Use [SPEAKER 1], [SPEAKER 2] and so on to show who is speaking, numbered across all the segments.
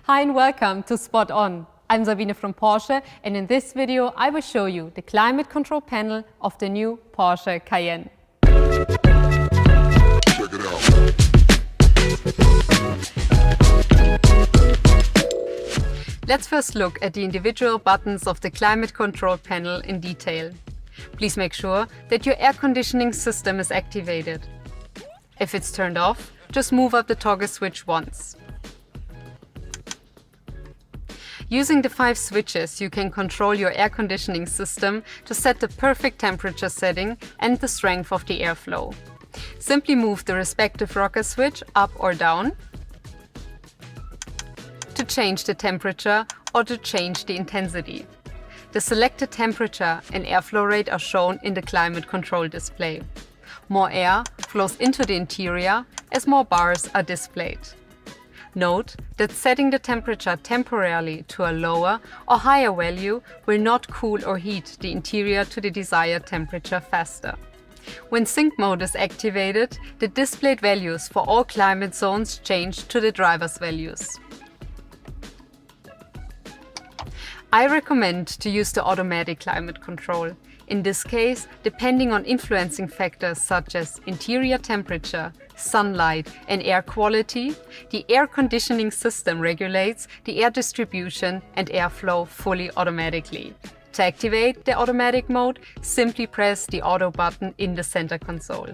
[SPEAKER 1] Hi and welcome to Spot On. I'm Sabine from Porsche, and in this video I will show you the climate control panel of the new Porsche Cayenne.
[SPEAKER 2] Check it out.
[SPEAKER 1] Let's first look at the individual buttons of the climate control panel in detail. Please make sure that your air conditioning system is activated. If it's turned off, just move up the toggle switch once. Using the 5 switches, you can control your air conditioning system to set the perfect temperature setting and the strength of the airflow. Simply move the respective rocker switch up or down to change the temperature or to change the intensity. The selected temperature and airflow rate are shown in the climate control display. More air flows into the interior as more bars are displayed. Note that setting the temperature temporarily to a lower or higher value will not cool or heat the interior to the desired temperature faster. When sync mode is activated, the displayed values for all climate zones change to the driver's values. I recommend to use the automatic climate control. In this case, depending on influencing factors such as interior temperature, sunlight and air quality, the air conditioning system regulates the air distribution and airflow fully automatically. To activate the automatic mode, simply press the auto button in the center console.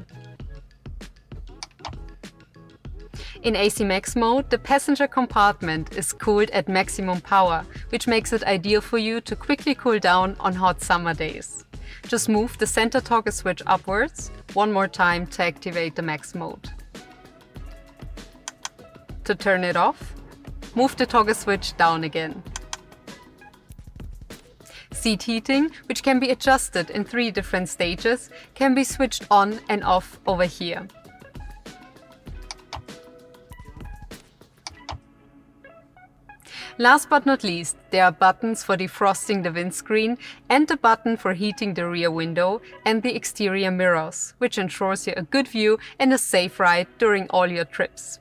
[SPEAKER 1] In AC Max mode, the passenger compartment is cooled at maximum power, which makes it ideal for you to quickly cool down on hot summer days. Just move the center toggle switch upwards one more time to activate the max mode. To turn it off, move the toggle switch down again. Seat heating, which can be adjusted in 3 different stages, can be switched on and off over here. Last but not least, there are buttons for defrosting the windscreen and the button for heating the rear window and the exterior mirrors, which ensures you a good view and a safe ride during all your trips.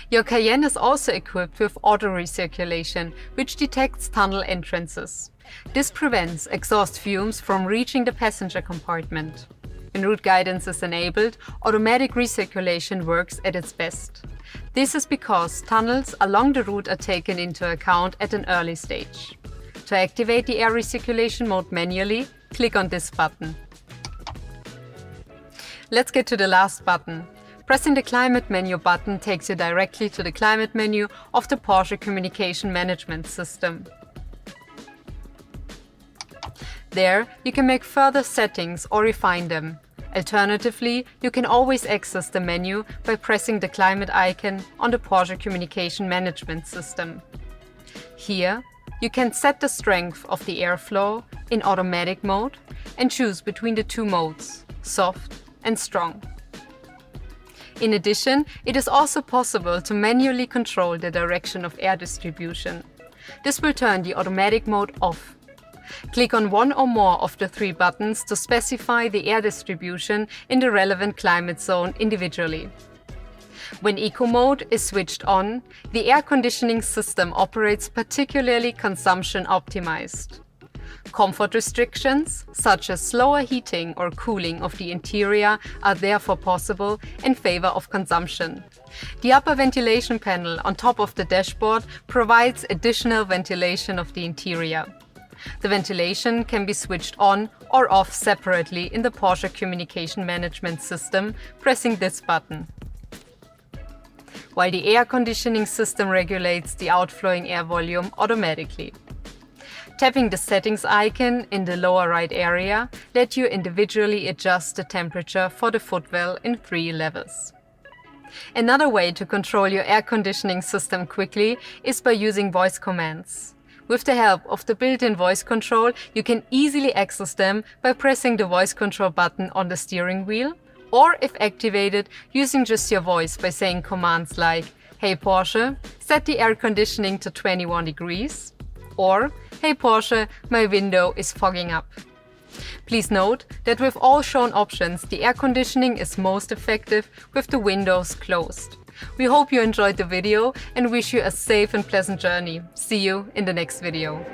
[SPEAKER 1] Your Cayenne is also equipped with auto recirculation, which detects tunnel entrances. This prevents exhaust fumes from reaching the passenger compartment. When route guidance is enabled, automatic recirculation works at its best. This is because tunnels along the route are taken into account at an early stage. To activate the air recirculation mode manually, click on this button. Let's get to the last button. Pressing the climate menu button takes you directly to the climate menu of the Porsche Communication Management System. There, you can make further settings or refine them. Alternatively, you can always access the menu by pressing the climate icon on the Porsche Communication Management System. Here, you can set the strength of the airflow in automatic mode and choose between the 2 modes, soft and strong. In addition, it is also possible to manually control the direction of air distribution. This will turn the automatic mode off. Click on one or more of the 3 buttons to specify the air distribution in the relevant climate zone individually. When Eco mode is switched on, the air conditioning system operates particularly consumption optimized. Comfort restrictions, such as slower heating or cooling of the interior, are therefore possible in favor of consumption. The upper ventilation panel on top of the dashboard provides additional ventilation of the interior. The ventilation can be switched on or off separately in the Porsche Communication Management System, pressing this button. While the air conditioning system regulates the outflowing air volume automatically. Tapping the settings icon in the lower right area lets you individually adjust the temperature for the footwell in 3 levels. Another way to control your air conditioning system quickly is by using voice commands. With the help of the built-in voice control, you can easily access them by pressing the voice control button on the steering wheel, or if activated, using just your voice by saying commands like, "Hey Porsche, set the air conditioning to 21 degrees, or "Hey Porsche, my window is fogging up." Please note that with all shown options, the air conditioning is most effective with the windows closed. We hope you enjoyed the video and wish you a safe and pleasant journey. See you in the next video.